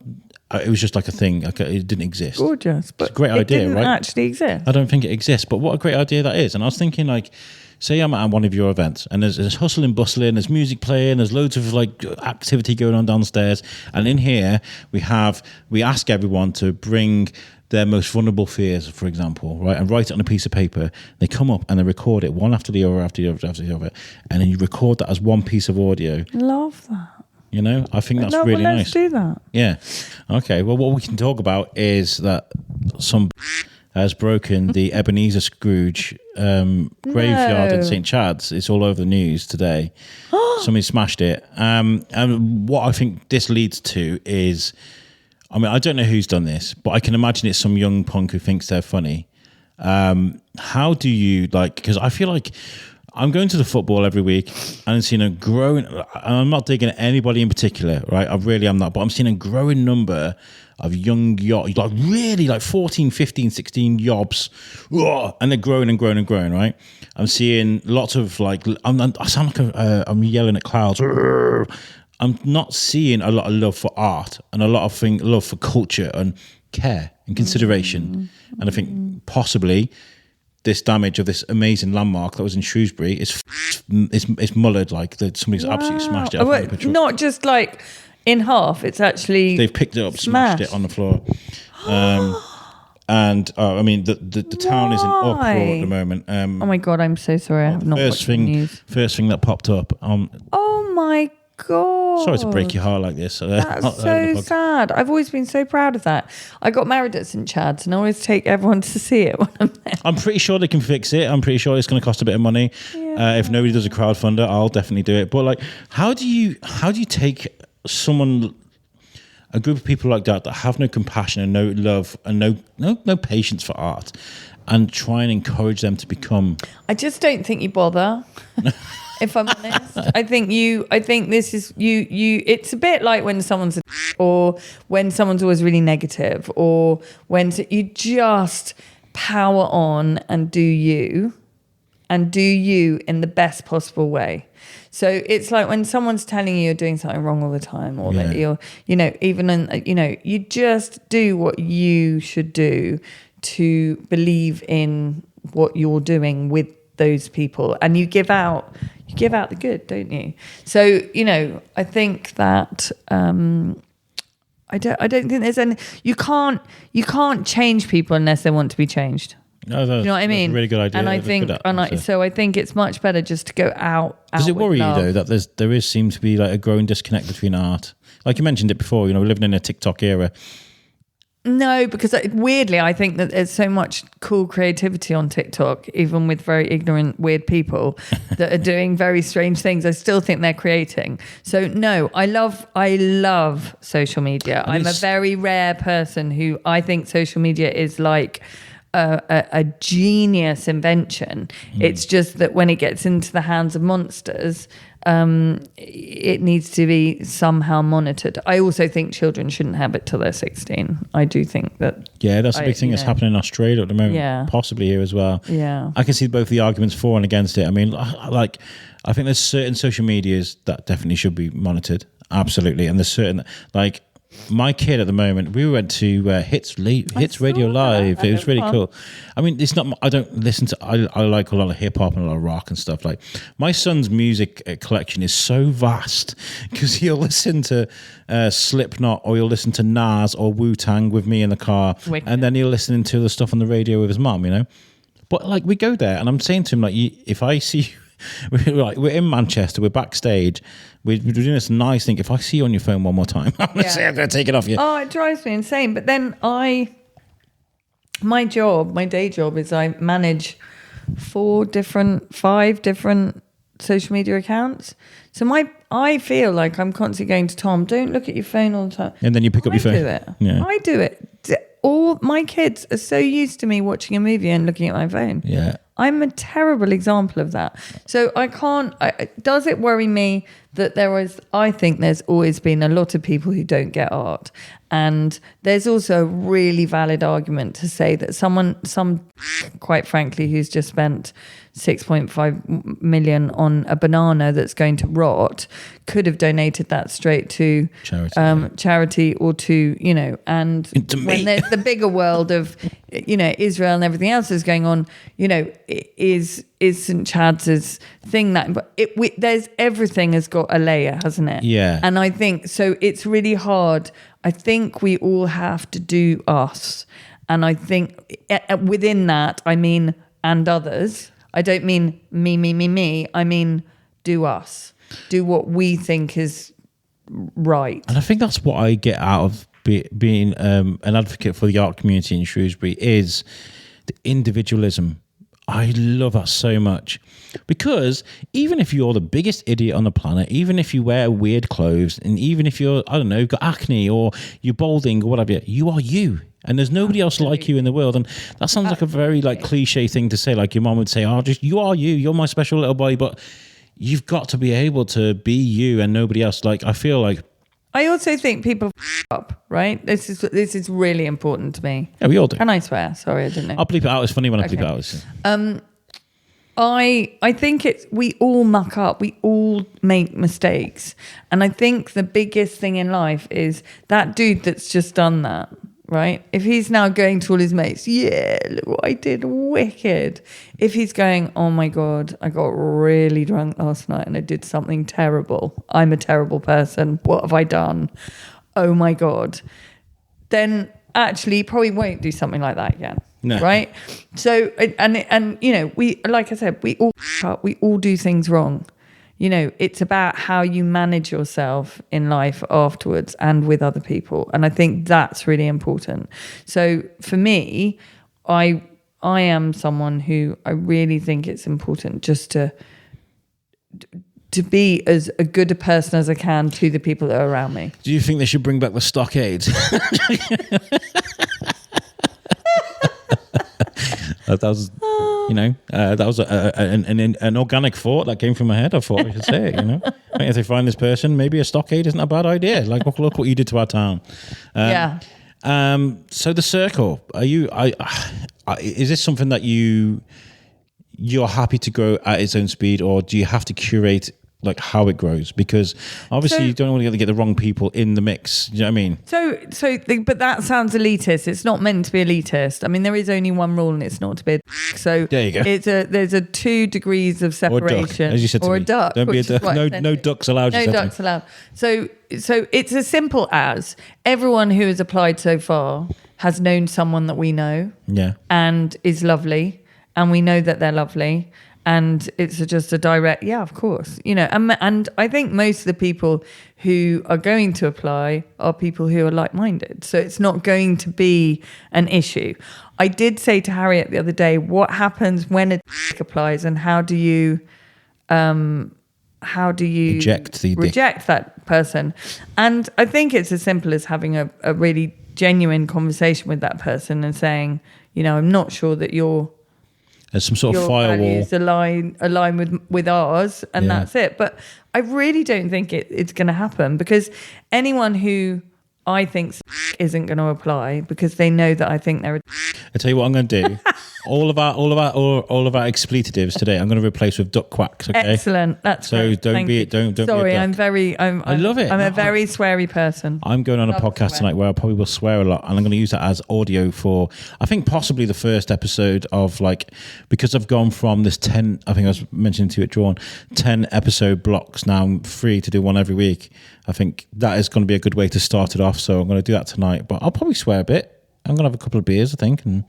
it was just like a thing, like it didn't exist. Gorgeous, but it's a great idea, didn't right? Actually exist. I don't think it exists, but what a great idea that is. And I was thinking, like, say I'm at one of your events and there's hustle and bustling, there's music playing, there's loads of like activity going on downstairs, and in here we ask everyone to bring their most vulnerable fears, for example, right, and write it on a piece of paper. They come up and they record it one after the other, and then you record that as one piece of audio. Love that. I think that's really nice. Let's do that. Yeah. Okay. Well, what we can talk about is that some has broken the Ebenezer Scrooge graveyard in St. Chad's. It's all over the news today. Somebody smashed it. And what I think this leads to is, I don't know who's done this, but I can imagine it's some young punk who thinks they're funny. How do you, because I feel like I'm going to the football every week and I'm seeing a growing, and I'm not digging at anybody in particular, right? I really am not, but I'm seeing a growing number of young yobs, like really like 14, 15, 16 yobs, and they're growing and growing and growing, right? I'm seeing lots of I sound like I'm yelling at clouds. I'm not seeing a lot of love for art and a lot of love for culture and care and consideration. And I think possibly this damage of this amazing landmark that was in Shrewsbury is mullered, like that somebody's absolutely smashed it. Not just like in half, it's actually they've picked it up, smashed it on the floor. And the town is in uproar at the moment. Oh my God, I'm so sorry. I have not watched the news. First thing that popped up. Oh my God. Sorry to break your heart like this. That's so sad. I've always been so proud of that. I got married at St. Chad's and I always take everyone to see it when I'm there. I'm pretty sure they can fix it. I'm pretty sure it's going to cost a bit of money. Yeah. If nobody does a crowdfunder, I'll definitely do it. But how do you take a group of people like that have no compassion and no love and no patience for art, and try and encourage them to become? I just don't think you bother. If I'm honest, I think this is you. It's a bit like when someone's or when someone's always really negative, or when you just power on and do you in the best possible way. So it's like when someone's telling you you're doing something wrong all the time, or that you're, you just do what you should do to believe in what you're doing with those people, and you give out the good, don't you? So I think that I don't think there's any. You can't change people unless they want to be changed. No, you know what I mean? That's a really good idea. And I think it's much better just to go out. Does it worry you love. though that there seems to be like a growing disconnect between art? Like you mentioned it before, we're living in a TikTok era. No, because weirdly, I think that there's so much cool creativity on TikTok, even with very ignorant, weird people that are doing very strange things. I still think they're creating. So no, I love social media. I'm a very rare person who I think social media is like a genius invention. It's just that when it gets into the hands of monsters, it needs to be somehow monitored. I also think children shouldn't have it till they're 16. I do think that. Yeah, that's a big thing that's happening in Australia at the moment. Yeah. Possibly here as well. Yeah. I can see both the arguments for and against it. I mean, like, I think there's certain social medias that definitely should be monitored. Absolutely. And there's certain, like, my kid at the moment, we went to Hits Radio Live. It was really cool. I mean, it's not, I don't listen to, I like a lot of hip hop and a lot of rock and stuff. Like, my son's music collection is so vast because he'll listen to Slipknot, or he'll listen to Nas or Wu-Tang with me in the car. Wicked. And then he'll listen to the stuff on the radio with his mum, you know? But like, we go there and I'm saying to him, like, if I see you, we're in Manchester, we're backstage, we're doing this nice thing. If I see you on your phone one more time, I'm going to take it off you. Oh, it drives me insane. But then my day job is I manage 5 different social media accounts. So I feel like I'm constantly going to Tom, don't look at your phone all the time. And then you pick up your phone. I do it. All my kids are so used to me watching a movie and looking at my phone. Yeah. I'm a terrible example of that. So does it worry me that I think there's always been a lot of people who don't get art. And there's also a really valid argument to say that some quite frankly, who's just spent 6.5 million on a banana that's going to rot could have donated that straight to charity or to, you know, and when there's the bigger world of, you know, Israel and everything else is going on, you know, is St. Chad's thing that, but there's everything has got a layer, hasn't it? Yeah. And I think, so it's really hard. I think we all have to do us. And I think within that, I mean, and others, I don't mean me. I mean, do us. Do what we think is right. And I think that's what I get out of being an advocate for the art community in Shrewsbury is the individualism. I love that so much, because even if you're the biggest idiot on the planet, even if you wear weird clothes, and even if you're, I don't know, got acne or you're balding or whatever, you are you. And there's nobody else like you in the world. And that sounds like a very like cliche thing to say. Like your mom would say, oh, just you are you. You're my special little boy. But you've got to be able to be you and nobody else. Like, I feel like. I also think people up, right? This is really important to me. Yeah, we all do. Can I swear? Sorry, I didn't know. I'll bleep it out. It's funny when I bleep it out. I think we all muck up. We all make mistakes. And I think the biggest thing in life is that dude that's just done that, right? If he's now going to all his mates, yeah, look what I did, wicked. If he's going, oh my God, I got really drunk last night and I did something terrible. I'm a terrible person. What have I done? Oh my God. Then actually he probably won't do something like that again. No. Right? So, and you know, like I said, we all do things wrong. You know, it's about how you manage yourself in life afterwards and with other people. And I think that's really important. So for me, I am someone who I really think it's important just to be as a good a person as I can to the people that are around me. Do you think they should bring back the stockades? That was, you know, that was an organic thought that came from my head. I thought I should say it, you know. I think if they find this person, maybe a stockade isn't a bad idea. Like, look what you did to our town. Yeah. So the circle, is this something that you're happy to grow at its own speed, or do you have to curate like how it grows? Because obviously you don't want to get the wrong people in the mix. Do you know what I mean? But that sounds elitist. It's not meant to be elitist. I mean, there is only one rule, and it's not to be a so there you go. There's a 2 degrees of separation. Or a duck, as you said to me. Or a duck. Don't be a duck. No ducks allowed. No ducks allowed. So it's as simple as everyone who has applied so far has known someone that we know. Yeah. And is lovely. And we know that they're lovely. and it's just a direct, yeah, of course, and I think most of the people who are going to apply are people who are like-minded, so it's not going to be an issue. I did say to Harriet the other day, what happens when a applies, and how do you reject that person? And I think it's as simple as having a really genuine conversation with that person and saying, I'm not sure that there's some sort of your firewall values align with ours, and that's it. But I really don't think it's going to happen, because anyone who I think isn't going to apply because they know that I think they're I tell you what I'm going to do. all of our expletives today I'm going to replace with duck quacks. Okay, excellent. That's so great. don't Thank be you. don't Sorry, be a I love it. I'm a very sweary person. I'm going on a Love to podcast swear. tonight where I probably will swear a lot, and I'm going to use that as audio for, I think, possibly the first episode of, because I've gone from this 10, I think I was mentioning to you at Drawn, 10 episode blocks. Now I'm free to do one every week. I think that is going to be a good way to start it off. So I'm going to do that tonight, but I'll probably swear a bit. I'm going to have a couple of beers, I think, and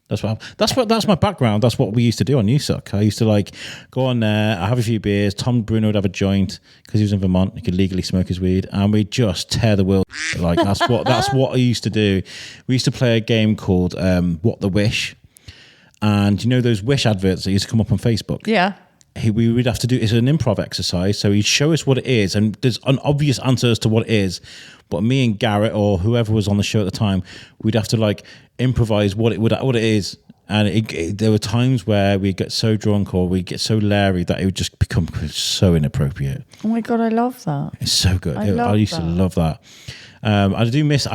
that's my background. That's what we used to do on USUC. I used to go on there, I have a few beers. Tom Bruno would have a joint because he was in Vermont. He could legally smoke his weed, and we just tear the world. That's what I used to do. We used to play a game called What the Wish, and those Wish adverts that used to come up on Facebook. Yeah. We would have to do, it's an improv exercise. So he'd show us what it is, and there's an obvious answer as to what it is. But me and Garrett, or whoever was on the show at the time, we'd have to improvise what it is. And there were times where we'd get so drunk or we'd get so leery that it would just become so inappropriate. Oh my God, I love that. It's so good. I used to love that. I do miss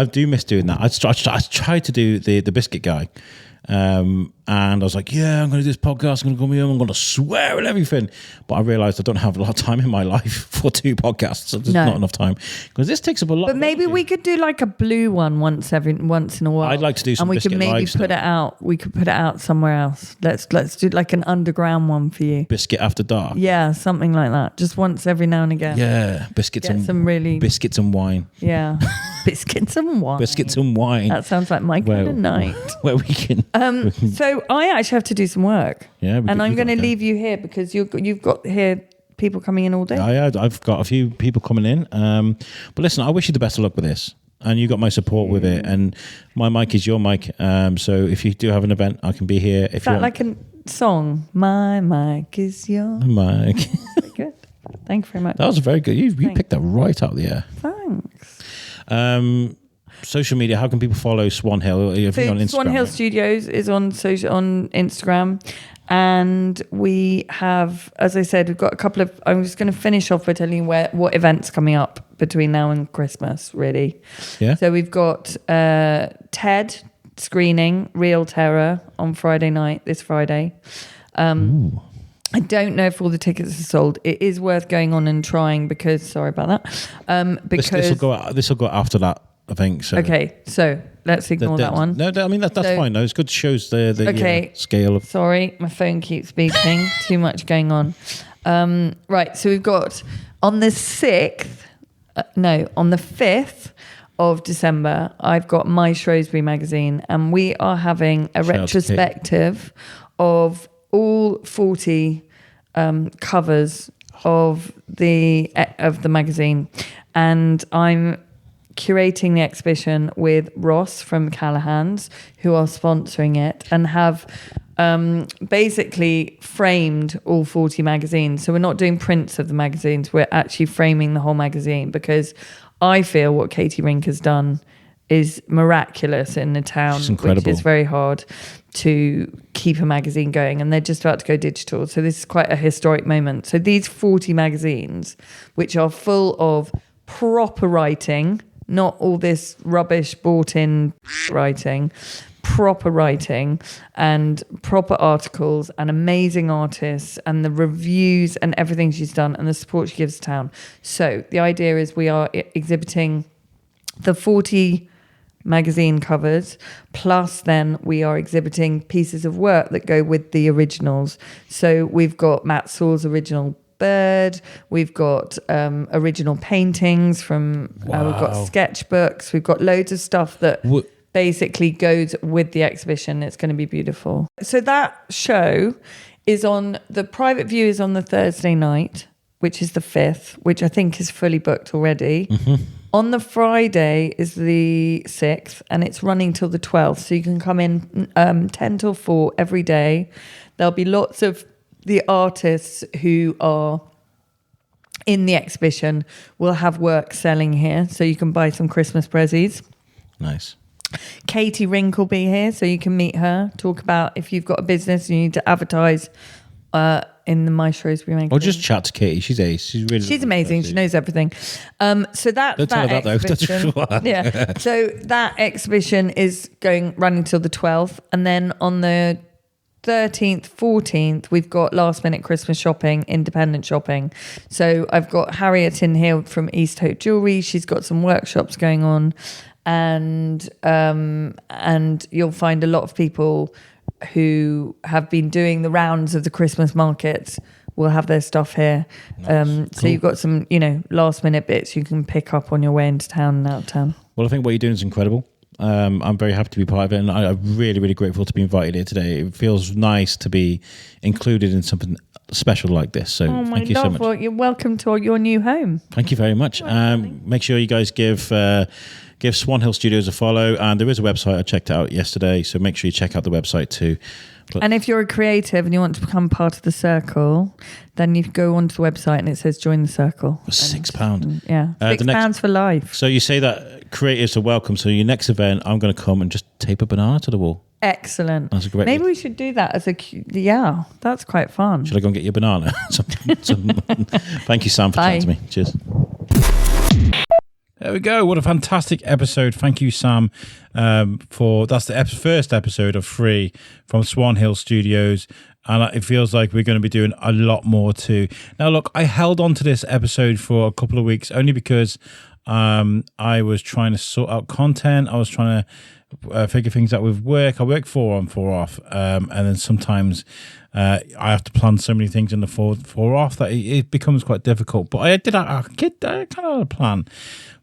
doing that. I tried to do the biscuit guy. And I was like, yeah, I'm going to do this podcast. I'm going to go home. I'm going to swear and everything. But I realized I don't have a lot of time in my life for 2 podcasts. There's not enough time because this takes up a lot. But maybe we could do a blue one once in a while. I'd like to do some and we biscuit could maybe lives put now. it out. We could put it out somewhere else. Let's do an underground one for you. Biscuit after dark. Yeah, something like that. Just once every now and again. Yeah, biscuits Get and some really biscuits and wine. Yeah, biscuits and wine. Biscuits and wine. That sounds like my kind of night. Where we can. So I actually have to do some work. Yeah, and I'm going to leave you here because you've got here people coming in all day. I've got a few people coming in. But listen, I wish you the best of luck with this. And you got my support with it. And my mic is your mic. So if you do have an event, I can be here. If Is that like a song? My mic is your mic. Very good. Thank you very much. That was very good. You picked that right out of the air. Thanks. Social media, how can people follow Swan Hill? So On Instagram, Swan Hill Studios is on Instagram, and we have, as I said, we've got a couple of. I'm just going to finish off by telling you what events coming up between now and Christmas. Really, Yeah. So we've got TED screening, Real Terror on Friday night. This Friday. I don't know if all the tickets are sold. It is worth going on and trying because sorry about that. Because this will go after that. I think so. Okay, so let's ignore that one. No, I mean that's fine. No, it's good. Shows the scale of. Sorry, my phone keeps beeping. Too much going on. Right, so we've got on the 5th of December, I've got my Shrewsbury magazine, and we are having a retrospective of all 40 covers of the magazine, and I'm curating the exhibition with Ross from Callahan's, who are sponsoring it, and have basically framed all 40 magazines. So we're not doing prints of the magazines, we're actually framing the whole magazine, because I feel what Katie Rink has done is miraculous in the town, which is very hard to keep a magazine going, and they're just about to go digital. So this is quite a historic moment. So these 40 magazines, which are full of proper writing, not all this rubbish bought in writing, proper writing and proper articles and amazing artists and the reviews and everything she's done and the support she gives to town. So the idea is we are exhibiting the 40 magazine covers, plus then we are exhibiting pieces of work that go with the originals. So we've got Matt Sewell's original bird, we've got original paintings from we've got sketchbooks, we've got loads of stuff that basically goes with the exhibition. It's going to be beautiful. So that show is on the private view is on the Thursday night, which is the 5th, which I think is fully booked already. On the Friday is the 6th, and it's running till the 12th. So you can come in 10 till 4 every day. There'll be lots of the artists who are in the exhibition will have work selling here. So you can buy some Christmas prezzies. Nice. Katie Rink will be here, so you can meet her, talk about if you've got a business you need to advertise in the My Shrewsbury magazine. Or just chat to Katie. She's ace. She's amazing. She knows everything. So that's Don't tell her that that, though. exhibition. Yeah. So that exhibition is running till the 12th, and then on the 13th, 14th, we've got last minute Christmas shopping, independent shopping. So I've got Harriet in here from East Hope Jewellery. She's got some workshops going on, and you'll find a lot of people who have been doing the rounds of the Christmas markets will have their stuff here. Nice. So you've got some, last minute bits you can pick up on your way into town and out of town. Well, I think what you're doing is incredible. I'm very happy to be part of it, and I'm really, really grateful to be invited here today. It feels nice to be included in something special like this. So thank you so much. Well, you're welcome to your new home. Thank you very much. Make sure you guys give Swan Hill Studios a follow, and there is a website. I checked it out yesterday, so make sure you check out the website too. And if you're a creative and you want to become part of the circle, then you go onto the website and it says join the circle. For £6. Yeah, £6 for life. So you say that creatives are welcome. So your next event, I'm going to come and just tape a banana to the wall. Excellent. That's a great. Maybe we should do that as that's quite fun. Should I go and get you a banana? Thank you, Sam, for chatting to me. Cheers. There we go. What a fantastic episode. Thank you, Sam, that's the first episode of 3 from Swan Hill Studios. And it feels like we're going to be doing a lot more too. Now, look, I held on to this episode for a couple of weeks only because I was trying to sort out content. I was trying to figure things out with work. I work 4 on, 4 off. And then sometimes I have to plan so many things in the 4 off that it becomes quite difficult. But I kind of had a plan.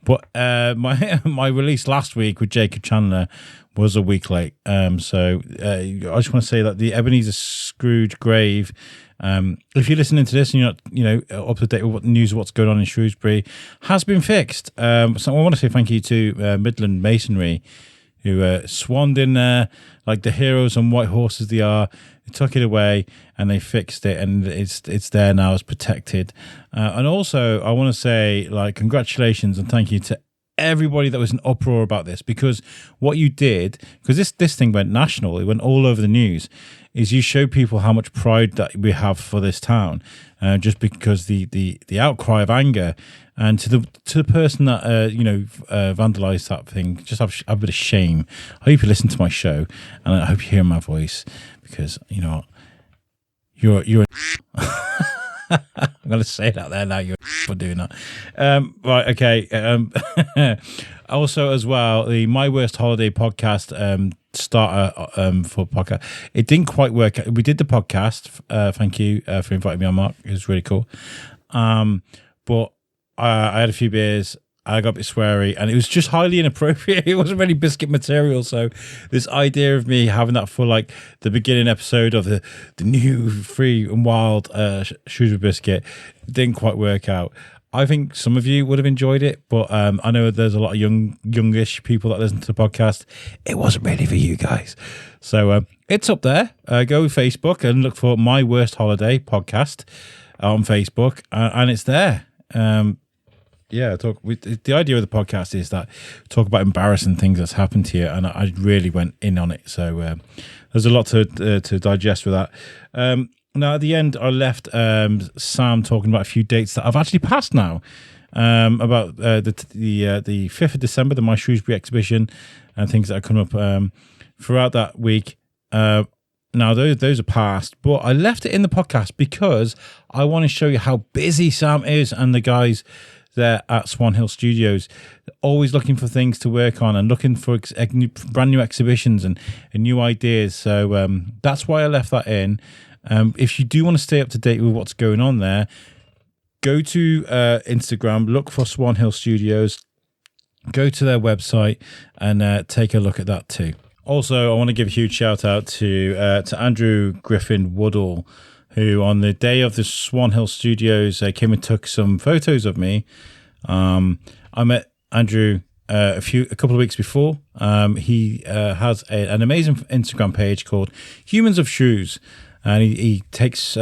But my release last week with Jacob Chandler was a week late. So I just want to say that the Ebenezer Scrooge grave, if you're listening to this and you're not up to date with what's going on in Shrewsbury, has been fixed. So I want to say thank you to Midland Masonry, who swanned in there like the heroes on white horses they are. They took it away and they fixed it, and it's there now. It's protected. And also, I want to say congratulations and thank you to everybody that was in uproar about this, because what you did, because this thing went national, it went all over the news, is you show people how much pride that we have for this town, just because the outcry of anger, and to the person that vandalized that thing, just have a bit of shame. I hope you listen to my show, and I hope you hear my voice, because you know what, you're I'm going to say that there now. You're for doing that. Right, okay. Also, as well, the My Worst Holiday podcast starter for podcast. It didn't quite work. We did the podcast. Thank you for inviting me on, Mark. It was really cool. But I had a few beers. I got a bit sweary, and it was just highly inappropriate. It wasn't really biscuit material. So this idea of me having that for the beginning episode of the new Free and Wild Shrewsbury Biscuit didn't quite work out. I think some of you would have enjoyed it, but I know there's a lot of youngish people that listen to the podcast. It wasn't really for you guys. So it's up there. Go Facebook and look for My Worst Holiday podcast on Facebook, and it's there. Yeah, the idea of the podcast is that talk about embarrassing things that's happened to you, and I really went in on it. So there's a lot to digest with that. Now at the end, I left Sam talking about a few dates that I've actually passed now. About the 5th of December, the My Shrewsbury exhibition, and things that are coming up throughout that week. Now those are past, but I left it in the podcast because I want to show you how busy Sam is and the guys there at Swan Hill Studios, always looking for things to work on and looking for brand new exhibitions and new ideas. So that's why I left that in. If you do want to stay up to date with what's going on there, go to Instagram, look for Swan Hill Studios, go to their website and take a look at that too. Also, I want to give a huge shout out to Andrew Griffin Woodall, who on the day of the Swan Hill Studios came and took some photos of me. I met Andrew a couple of weeks before. He has an amazing Instagram page called Humans of Shrews, and he takes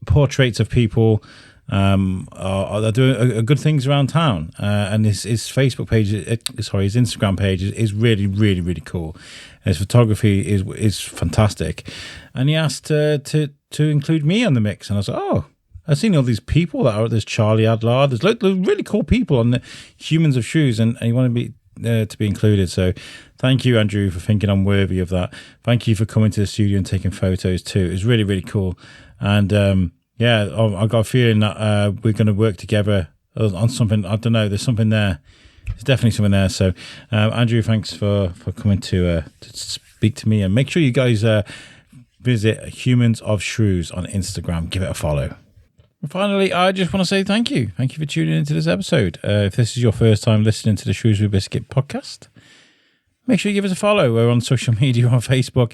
portraits of people are doing good things around town. And his Facebook page, his Instagram page is really, really, really cool. His photography is fantastic, and he asked to include me on the mix, and I was like, oh. I've seen all these people that are. There's Charlie Adler. There's really cool people on the Humans of Shrews, and you want to be included. So, thank you, Andrew, for thinking I'm worthy of that. Thank you for coming to the studio and taking photos too. It's really, really cool. And I got a feeling that we're going to work together on something. I don't know. There's something there. There's definitely something there. So, Andrew, thanks for coming to speak to me. And make sure you guys visit Humans of Shrews on Instagram. Give it a follow. Finally, I just want to say thank you. Thank you for tuning into this episode. If this is your first time listening to the Shrewsbury Biscuit podcast, make sure you give us a follow. We're on social media on Facebook,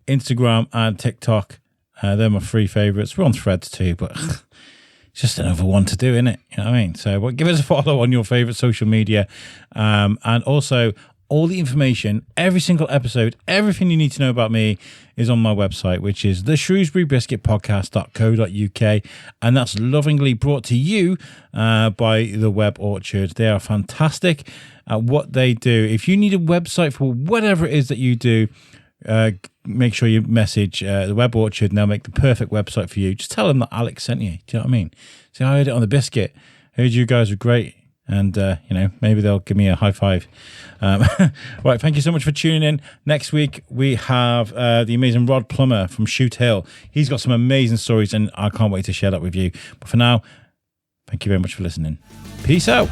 Instagram, and TikTok. They're my three favourites. We're on Threads too, but it's just another one to do, isn't it? You know what I mean? So give us a follow on your favourite social media. And also, all the information, every single episode, everything you need to know about me is on my website, which is the shrewsburybiscuitpodcast.co.uk. And that's lovingly brought to you by the Web Orchard. They are fantastic at what they do. If you need a website for whatever it is that you do, make sure you message the Web Orchard and they'll make the perfect website for you. Just tell them that Alex sent you. Do you know what I mean? See, I heard it on the Biscuit. Heard you guys were great. And, maybe they'll give me a high five. Right, thank you so much for tuning in. Next week, we have the amazing Rod Plummer from Shoot Hill. He's got some amazing stories, and I can't wait to share that with you. But for now, thank you very much for listening. Peace out.